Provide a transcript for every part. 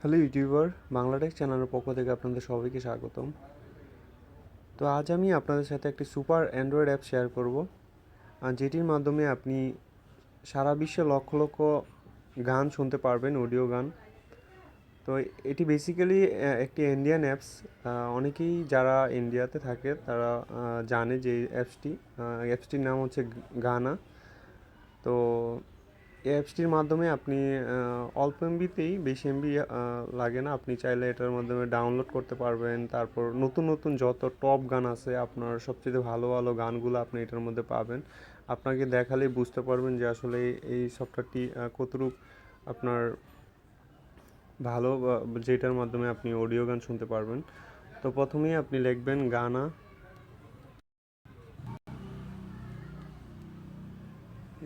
Hello YouTuber, Bangla Tech চ্যানেলের পক্ষ থেকে আপনাদের সবাইকে স্বাগতম। তো আজ আমি আপনাদের সাথে একটি সুপার অ্যান্ড্রয়েড অ্যাপ শেয়ার করব, যেটির মাধ্যমে আপনি সারা বিশ্বে লক্ষ লক্ষ গান শুনতে পারবেন, অডিও গান। তো এটি বেসিক্যালি একটি ইন্ডিয়ান অ্যাপস। অনেকেই যারা ইন্ডিয়াতে থাকে তারা জানে যে অ্যাপসটির নাম হচ্ছে গানা। তো এই অ্যাপসটির মাধ্যমে আপনি অল্প এমবিতেই, বেশি এমবি লাগে না, আপনি চাইলে এটার মাধ্যমে ডাউনলোড করতে পারবেন। তারপর নতুন নতুন যত টপ গান আছে, আপনার সবচেয়ে ভালো ভালো গানগুলো আপনি এটার মধ্যে পাবেন। আপনাকে দেখালেই বুঝতে পারবেন যে আসলে এই সফটওয়্যারটি কতটুকু আপনার ভালো, যেটার মাধ্যমে আপনি অডিও গান শুনতে পারবেন। তো প্রথমেই আপনি লিখবেন গানা।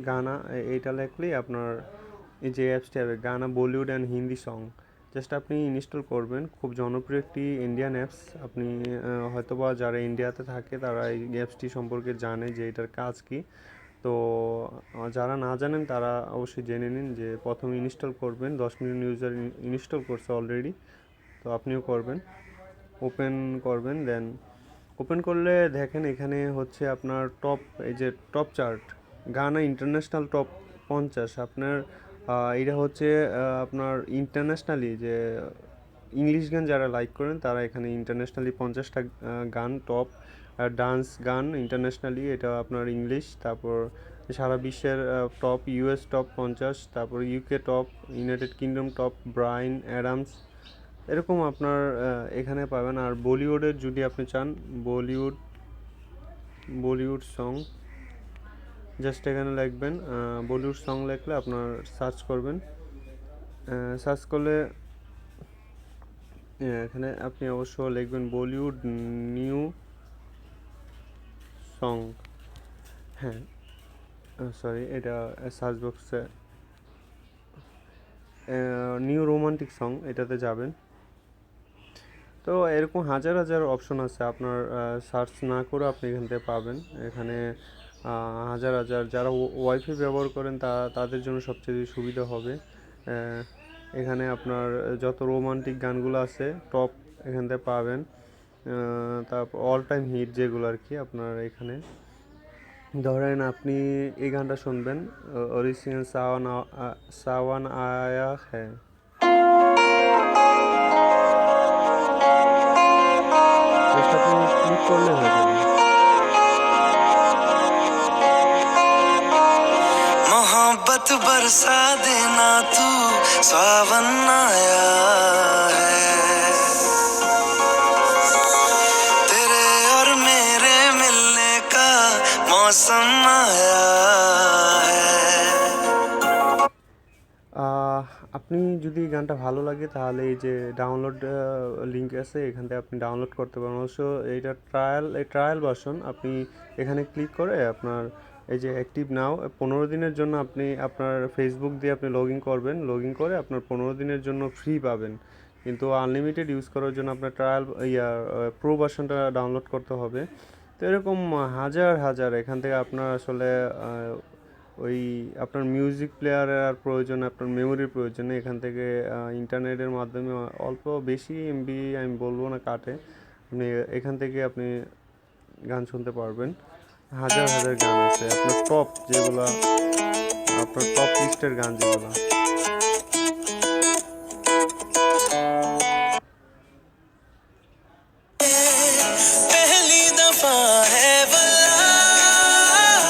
গানা এইটা লিখলেই আপনার এই যে অ্যাপসটি হবে Gaana Bollywood and Hindi song, just আপনি ইনস্টল করবেন। খুব জনপ্রিয় একটি ইন্ডিয়ান অ্যাপস। আপনি হয়তোবা যারা ইন্ডিয়াতে থাকে তারা এই অ্যাপসটি সম্পর্কে জানে যে এটার কাজ কি। তো যারা না জানেন তারা অবশ্যই জেনে নিন যে প্রথমে ইনস্টল করবেন। 10 মিলিয়ন ইউজার ইনস্টল করছে অলরেডি, তো আপনিও করবেন। ওপেন করবেন, দেন ওপেন করলে দেখেন এখানে হচ্ছে আপনার টপ, এই যে টপ চার্ট, গানা ইন্টারন্যাশনাল টপ 50 আপনার। এটা হচ্ছে আপনার ইন্টারন্যাশনালি যে ইংলিশ গান যারা লাইক করেন তারা এখানে ইন্টারন্যাশনালি 50টা গান টপ। ডান্স গান ইন্টারন্যাশনালি এটা আপনার ইংলিশ। তারপর সারা বিশ্বের টপ, ইউএস টপ 50, তারপর UK top, United kingdom top, Bryan Adams, এরকম আপনার এখানে পাবেন। আর বলিউডের যদি আপনি চান, বলিউড সং, জাস্ট এখানে লিখবেন বলিউড সং। লিখলে আপনার সার্চ করবেন, সার্চ করলে এখানে আপনি অবশ্য লিখবেন বলিউড নিউ সং। হ্যাঁ, সরি, এটা সার্চ বক্সে নিউ রোমান্টিক সং এটাতে যাবেন। তো এরকম হাজার হাজার অপশন আছে, আপনার সার্চ না করে আপনি এখান থেকে পাবেন। এখানে হাজার হাজার, যারা ওয়াইফাই ব্যবহার করেন তাদের জন্য সবচেয়ে সুবিধা হবে। এখানে আপনার যত রোমান্টিক গানগুলো আছে টপ এখান থেকে পাবেন। তারপর অল টাইম হিট যেগুলো আর কি, আপনার এখানে ধরেন আপনি এই গানটা শুনবেন, অরিজিনাল সাওয়ান আয়া হ্যাঁ। জাস্ট আপনি ক্লিক করলে হয়ে যাবে। मोहब्बत बरसा देना तू, सावन आया है, तेरे और मेरे मिलने का मौसम आया है। আপনি যদি গানটা ভালো লাগে তাহলে এই যে ডাউনলোড লিঙ্ক আছে, এখান থেকে আপনি ডাউনলোড করতে পারেন। অবশ্য এইটা ট্রায়াল ভার্সন। আপনি এখানে ক্লিক করে আপনার এই যে অ্যাক্টিভ নাও 15 দিনের জন্য আপনি আপনার ফেসবুক দিয়ে আপনি লগ ইন করবেন। লগ ইন করে আপনার 15 দিনের জন্য ফ্রি পাবেন, কিন্তু আনলিমিটেড ইউজ করার জন্য আপনার প্রো ভার্সনটা ডাউনলোড করতে হবে। তো এরকম হাজার হাজার, এখান থেকে আপনার আসলে ওই আপনার মিউজিক প্লেয়ারের আর প্রয়োজন, আপনার মেমোরির প্রয়োজন নেই। এখান থেকে ইন্টারনেটের মাধ্যমে অল্প বেশি এমবি আমি বলবো না কাটে, আপনি এখান থেকে আপনি গান শুনতে পারবেন। হাজার হাজার গান আছে আপনার টপ, যেগুলো আপনার টপ লিস্টের গান যেগুলো। पहली दफा है वल्लाह,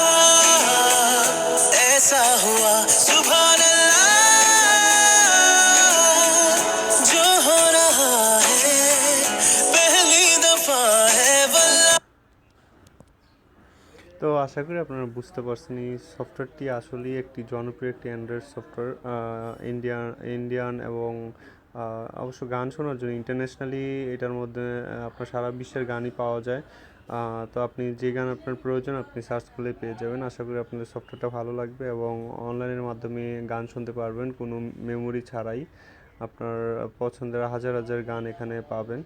ऐसा हुआ सुभान अल्लाह, जो हो रहा है पहली दफा है वल्लाह। তো আশা করি আপনারা বুঝতে পারছেন এই সফটওয়্যারটি আসলেই একটি জনপ্রিয় একটি অ্যান্ড্রয়েড সফটওয়্যার, ইন্ডিয়ান এবং অবশ্য গান শোনার জন্য ইন্টারন্যাশনালি এটার মধ্যে আপনার সারা বিশ্বের গানই পাওয়া যায়। তো আপনি যে গান আপনার প্রয়োজন আপনি সার্চ করলে পেয়ে যাবেন। আশা করি আপনাদের সফটওয়্যারটা ভালো লাগবে এবং অনলাইনের মাধ্যমে গান শুনতে পারবেন কোনো মেমোরি ছাড়াই। আপনার পছন্দের হাজার হাজার গান এখানে পাবেন।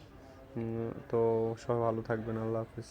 তো সবাই ভালো থাকবেন, আল্লাহ হাফিজ।